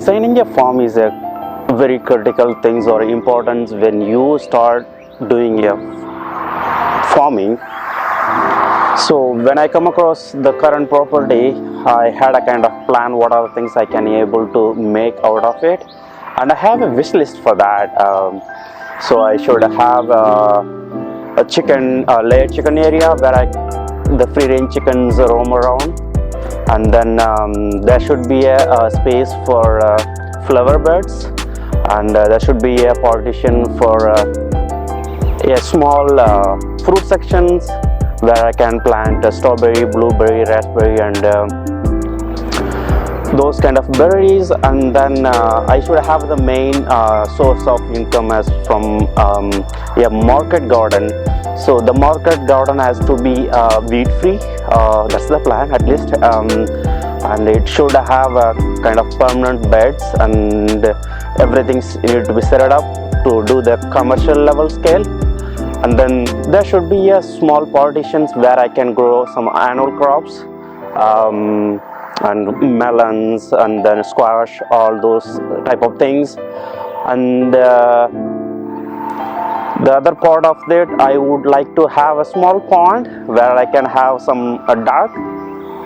Designing a farm is a very critical things or importance when you start doing a farming. So when I come across the current property, I had a kind of plan what are the things I can able to make out of it, and I have a wish list for that. So I should have a chicken layer chicken area where the free range chickens roam around, and then there should be a space for flower beds, and there should be a partition for a small fruit sections where I can plant strawberry, blueberry, raspberry, and those kind of berries. And then I should have the main source of income as from a market garden. So the market garden has to be weed free, that's the plan at least, and it should have a kind of permanent beds, and everything need to be set up to do the commercial level scale. And then there should be a small partitions where I can grow some annual crops, and melons, and then squash, all those type of things. And the other part of that, I would like to have a small pond where I can have some duck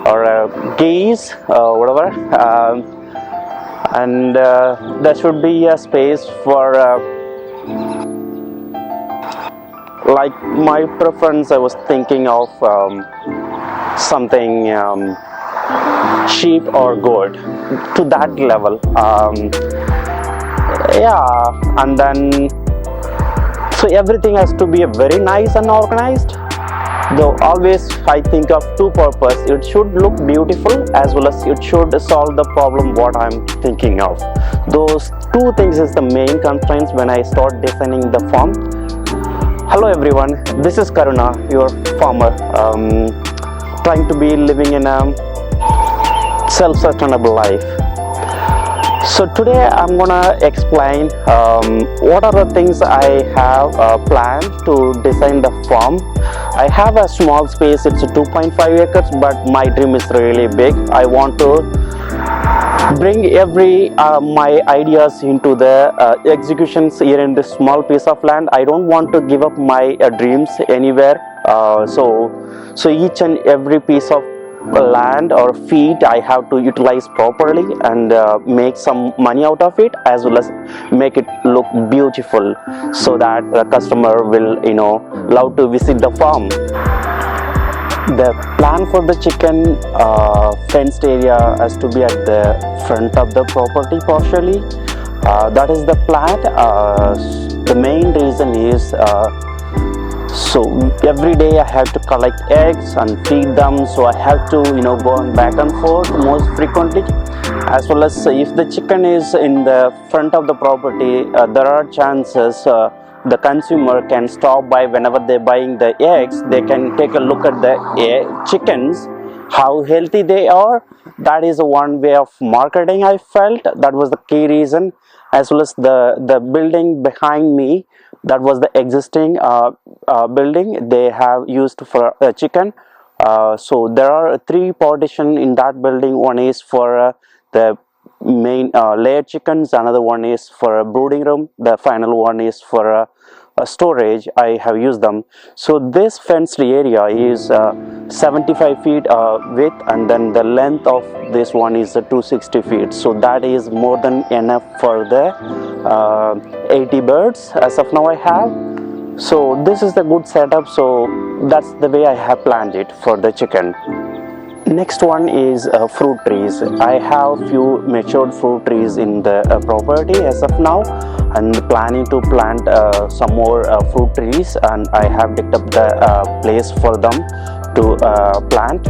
or geese or whatever, and there should be a space for like my preference. I was thinking of something sheep or goat to that level, yeah. And then so everything has to be very nice and organized, though always I think of two purpose. It should look beautiful as well as it should solve the problem what I'm thinking of. Those two things is the main constraints when I start designing the farm. Hello everyone, this is Karuna, your farmer, trying to be living in a self-sustainable life. So today I'm gonna explain what are the things I have planned to design the farm. I have a small space, it's 2.5 acres, but my dream is really big. I want to bring every my ideas into the executions here in this small piece of land. I don't want to give up my dreams anywhere. So each and every piece of land or feet I have to utilize properly and make some money out of it, as well as make it look beautiful, so that the customer will love to visit the farm. The plan for the chicken fenced area has to be at the front of the property partially. That is the plan. The main reason is so every day I have to collect eggs and feed them, so I have to go on back and forth most frequently. As well as if the chicken is in the front of the property, there are chances the consumer can stop by whenever they're buying the eggs. They can take a look at the chickens, how healthy they are. That is one way of marketing. I felt that was the key reason. As well as the building behind me, that was the existing building they have used for chicken. So there are 3 partitions in that building. One is for the main layer chickens, another one is for a brooding room, the final one is for a storage. I have used them. So this fenced area is 75 feet width, and then the length of this one is 260 feet. So that is more than enough for the 80 birds as of now I have. So this is the good setup. So that's the way I have planned it for the chicken. Next one is fruit trees. I have few matured fruit trees in the property as of now, and planning to plant some more fruit trees, and I have picked up the place for them to plant.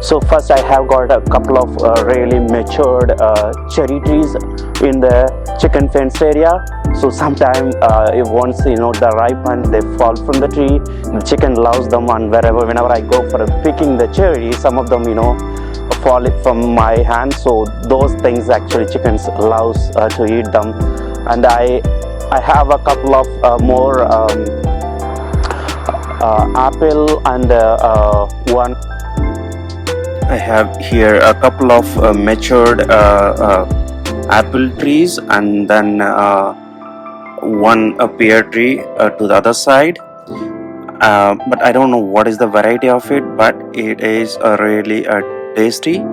So first I have got a couple of really matured cherry trees in the chicken fence area. So sometime if once they ripen, they fall from the tree, the chicken loves them, and whenever I go for picking the cherry, some of them fall from my hand. So those things actually chickens loves to eat them. And I have a couple of more apple and one. I have here a couple of matured apple trees, and then one pear tree to the other side. But I don't know what is the variety of it, but it is really tasty.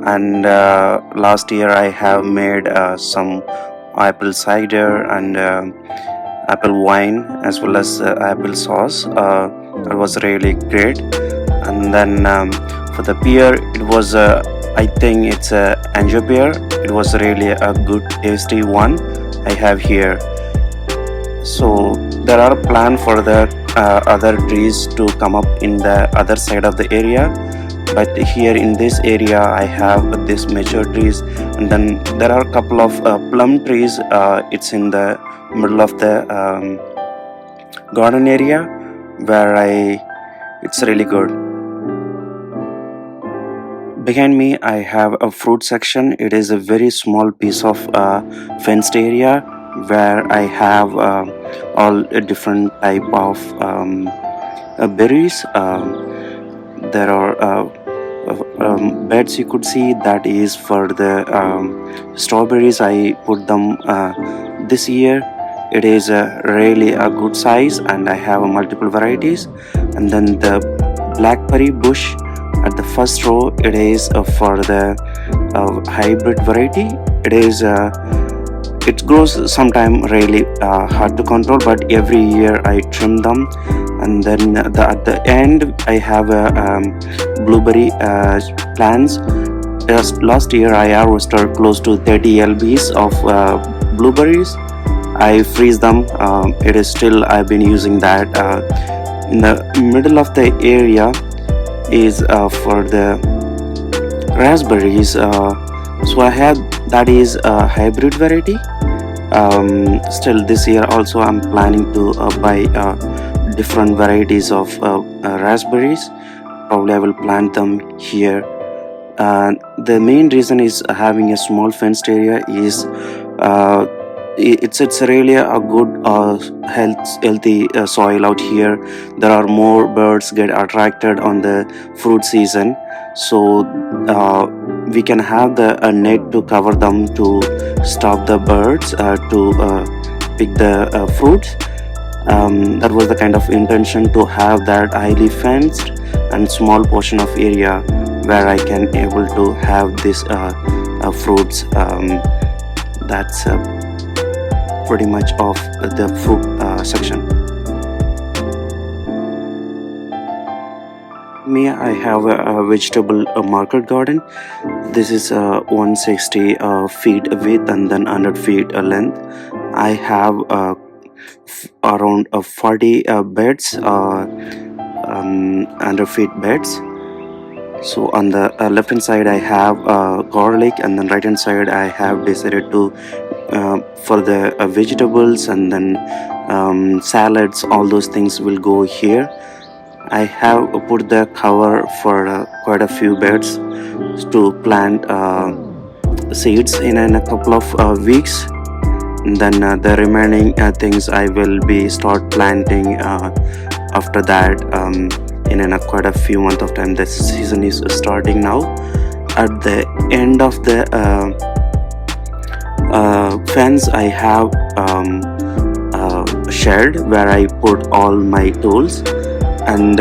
And last year I have made some apple cider and apple wine, as well as apple sauce. It was really great. And then for the pear, it was I think it's a anjo pear. It was really a good tasty one I have here. So there are plans for the other trees to come up in the other side of the area, but here in this area I have this mature trees, and then there are a couple of plum trees. It's in the middle of the garden area where it's really good. Behind me I have a fruit section. It is a very small piece of fenced area where I have all different type of berries. There are beds you could see, that is for the strawberries. I put them this year. It is really a good size, and I have multiple varieties. And then the blackberry bush at the first row, it is for the hybrid variety. It grows sometime really hard to control, but every year I trim them. And then at the end I have blueberry plants. Just last year I harvested close to 30 lbs of blueberries. I freeze them. It is still, I've been using that. In the middle of the area is for the raspberries. So I have, that is a hybrid variety. Still this year also I'm planning to buy different varieties of raspberries. Probably I will plant them here. The main reason is having a small fenced area is it's really a good healthy soil out here. There are more birds get attracted on the fruit season, so we can have a net to cover them to stop the birds to pick the fruits. That was the kind of intention, to have that highly fenced and small portion of area where I can able to have this fruits. That's pretty much of the fruit section. Me, I have a vegetable market garden. This is 160 feet width and then 100 feet length. I have around 40 beds, 100 feet beds. So on the left hand side I have garlic, and then right hand side I have decided to for the vegetables, and then salads, all those things will go here. I have put the cover for quite a few beds to plant seeds in a couple of weeks. And then the remaining things I will be start planting after that in quite a few months of time. The season is starting now. At the end of the fence I have a shed where I put all my tools. And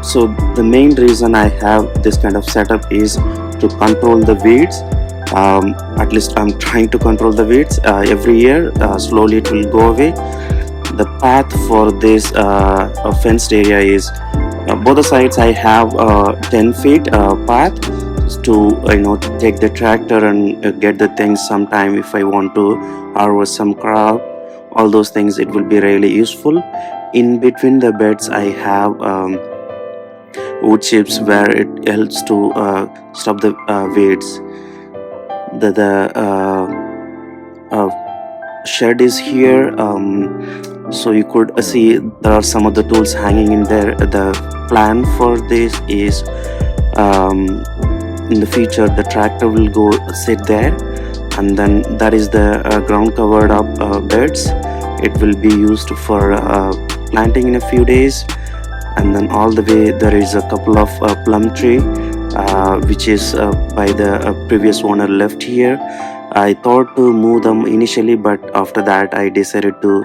so the main reason I have this kind of setup is to control the weeds. At least I'm trying to control the weeds. Every year slowly it will go away. The path for this fenced area is both the sides I have 10 feet path to take the tractor and get the things sometime if I want to harvest some crop, all those things. It will be really useful. In between the beds I have wood chips where it helps to stop the weeds. The shed is here, so you could see there are some of the tools hanging in there. The plan for this is in the future the tractor will go sit there, and then that is the ground covered up beds. It will be used for planting in a few days. And then all the way there is a couple of plum tree which is by the previous owner left here. I thought to move them initially, but after that I decided to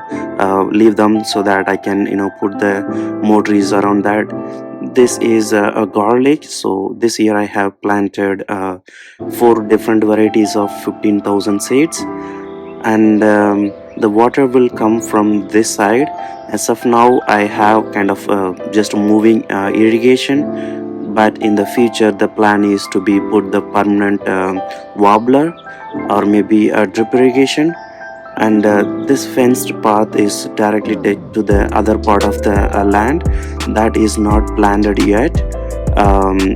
leave them so that I can put the more trees around that. This is a garlic. So this year I have planted 4 different varieties of 15,000 seeds, and the water will come from this side. As of now I have kind of just moving irrigation, but in the future the plan is to be put the permanent wobbler or maybe a drip irrigation. And this fenced path is directly to the other part of the land that is not planted yet,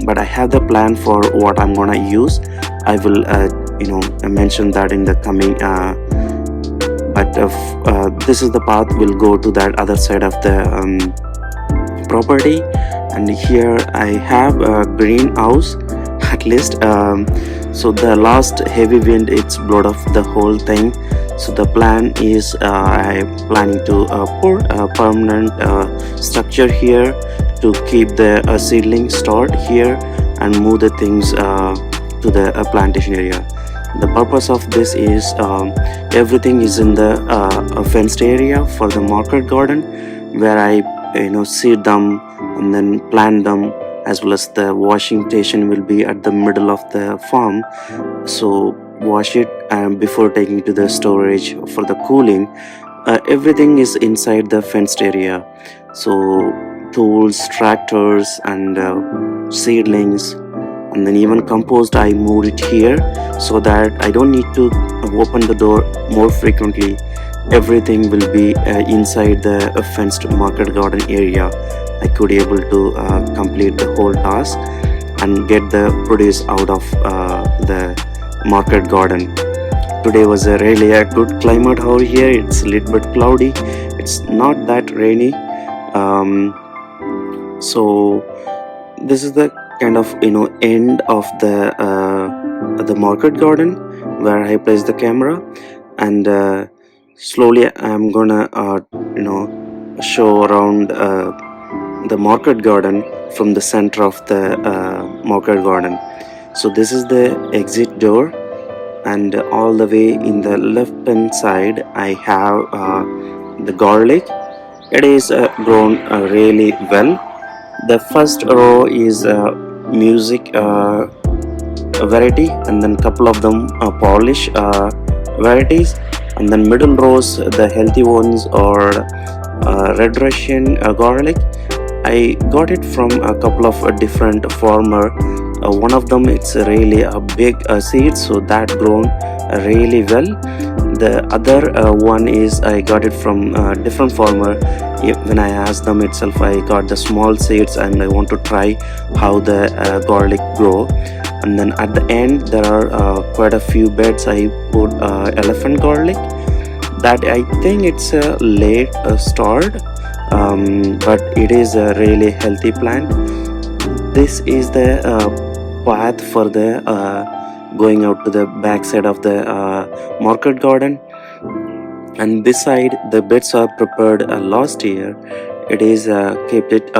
but I have the plan for what I'm gonna use. I will mention that in the coming but this is the path will go to that other side of the property. And here I have a greenhouse at least. So the last heavy wind it's blowed off the whole thing. So the plan is I'm planning to put a permanent structure here to keep the seedling stored here and move the things to the plantation area. The purpose of this is everything is in the fenced area for the market garden, where I seed them and then plant them, as well as the washing station will be at the middle of the farm. So wash it before taking to the storage for the cooling. Everything is inside the fenced area. So tools, tractors, and seedlings, and then even compost I moved it here so that I don't need to open the door more frequently. Everything will be inside the fenced market garden area. I could able to complete the whole task and get the produce out of the market garden. Today was really a good climate over here. It's a little bit cloudy, it's not that rainy. So this is the kind of end of the market garden where I place the camera, and slowly I'm gonna show around the market garden from the center of the market garden. So this is the exit door, and all the way in the left hand side I have the garlic. It is grown really well. The first row is music variety, and then couple of them polish varieties, and then middle rows the healthy ones are red Russian garlic. I got it from a couple of different farmer. One of them it's really a big seed, so that grown really well. The other one is I got it from a different farmer. When I asked them itself, I got the small seeds and I want to try how the garlic grow. And then at the end there are quite a few beds I put elephant garlic. That I think it's a late start, but it is a really healthy plant. This is the path for the going out to the back side of the market garden, and this side the beds are prepared last year. It is kept it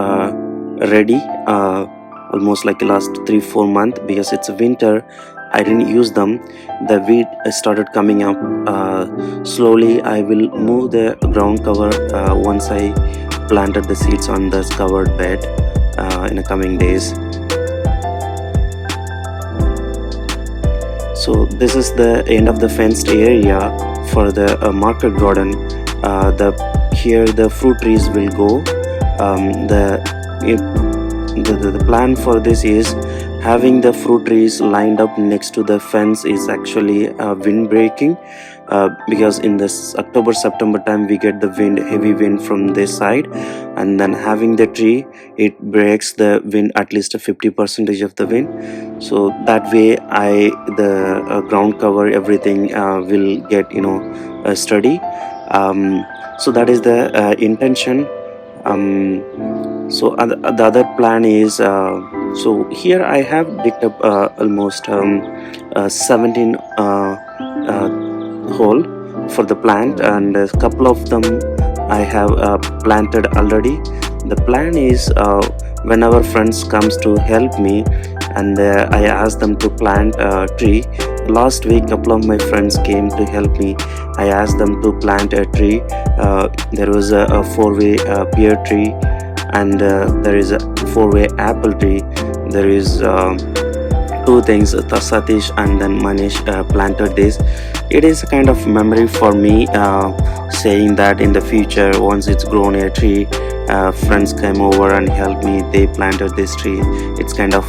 ready almost like last 3-4 months, because it's winter I didn't use them. The weed started coming up. Slowly I will move the ground cover once I planted the seeds on this covered bed in the coming days. So this is the end of the fenced area for the market garden. Here the fruit trees will go. The plan for this is having the fruit trees lined up next to the fence is actually wind breaking, because in this October-September time we get the heavy wind from this side, and then having the tree it breaks the wind at least 50% of the wind. So that way the ground cover everything will get steady. So that is the intention. So the other plan is so here I have digged up almost 17 hole for the plant, and a couple of them I have planted already. The plan is whenever friends comes to help me and I ask them to plant a tree, last week couple of my friends came to help me. I asked them to plant a tree. There was a four-way pear tree, and there is a four-way apple tree. There is two things, Satish and then Manish planted this. It is a kind of memory for me, saying that in the future once it's grown a tree, friends came over and helped me, they planted this tree. It's kind of,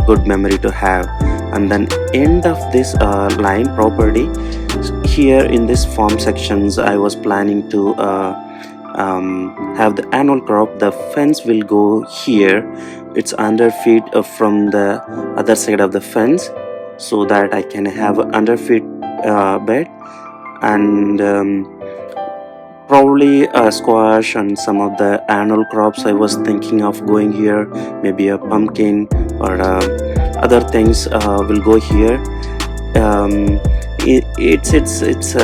good memory to have. And then end of this line property, here in this farm sections I was planning to have the annual crop. The fence will go here, it's 100 feet from the other side of the fence, so that I can have a 100 feet bed, and probably a squash and some of the annual crops I was thinking of going here. Maybe a pumpkin or other things will go here. It's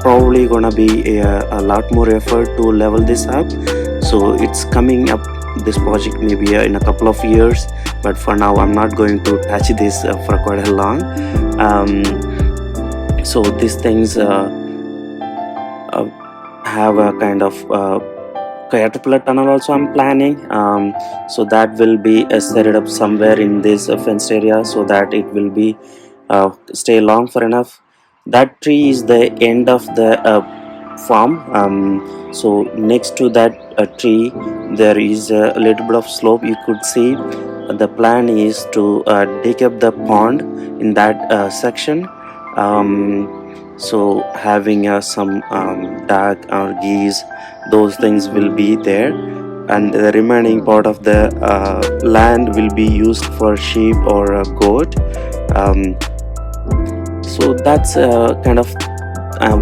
probably gonna be a lot more effort to level this up, so it's coming up, this project maybe in a couple of years, but for now I'm not going to touch this for quite a long. So these things have a kind of caterpillar tunnel also I'm planning, so that will be set it up somewhere in this fenced area, so that it will be stay long for enough. That tree is the end of the farm, so next to that tree there is a little bit of slope. You could see the plan is to dig up the pond in that section, so having some duck or geese, those things will be there, and the remaining part of the land will be used for sheep or a goat. um, so that's kind of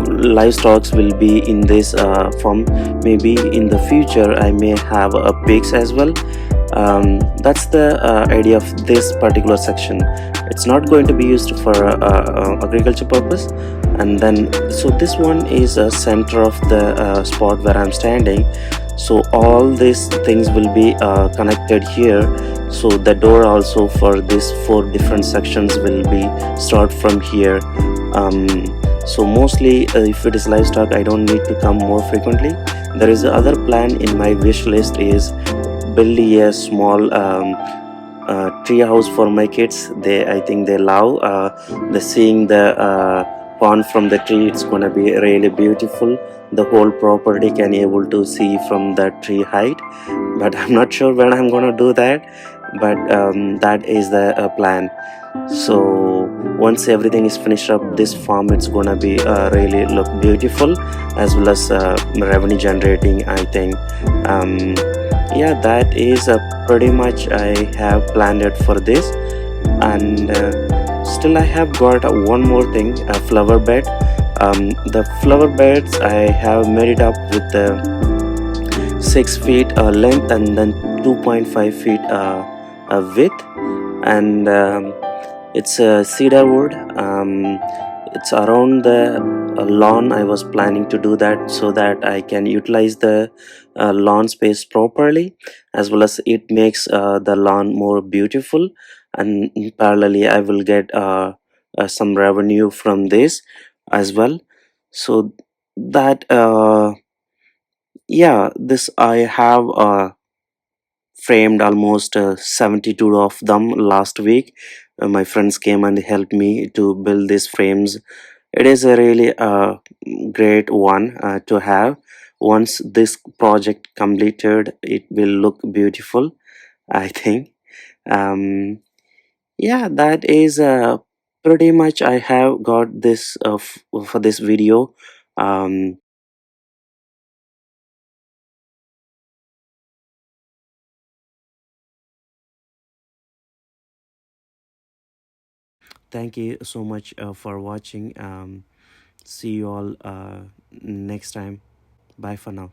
livestock will be in this farm. Maybe in the future I may have pigs as well. That's the idea of this particular section. It's not going to be used for agriculture purpose. And then so this one is a center of the spot where I'm standing, so all these things will be connected here. So the door also for these four different sections will be start from here. So mostly if it is livestock I don't need to come more frequently. There is another plan in my wish list, is build a small tree house for my kids. I think they love the seeing the pond from the tree. It's gonna be really beautiful. The whole property can able to see from the tree height, but I'm not sure when I'm gonna do that, but that is the plan. So once everything is finished up, this farm it's gonna be really look beautiful, as well as revenue generating, I think. Yeah, that is pretty much I have planned it for this. And still I have got one more thing, a flower bed. The flower beds I have made it up with the 6 feet length and then 2.5 feet width, and it's a cedar wood. It's around the lawn. I was planning to do that so that I can utilize the lawn space properly, as well as it makes the lawn more beautiful, and parallelly I will get some revenue from this as well. So that yeah, this I have framed almost 72 of them last week. My friends came and helped me to build these frames. It is a really great one to have. Once this project completed, it will look beautiful, I think. um, yeah, that is pretty much I have got this for this video. um, thank you so much for watching. See you all next time. Bye for now.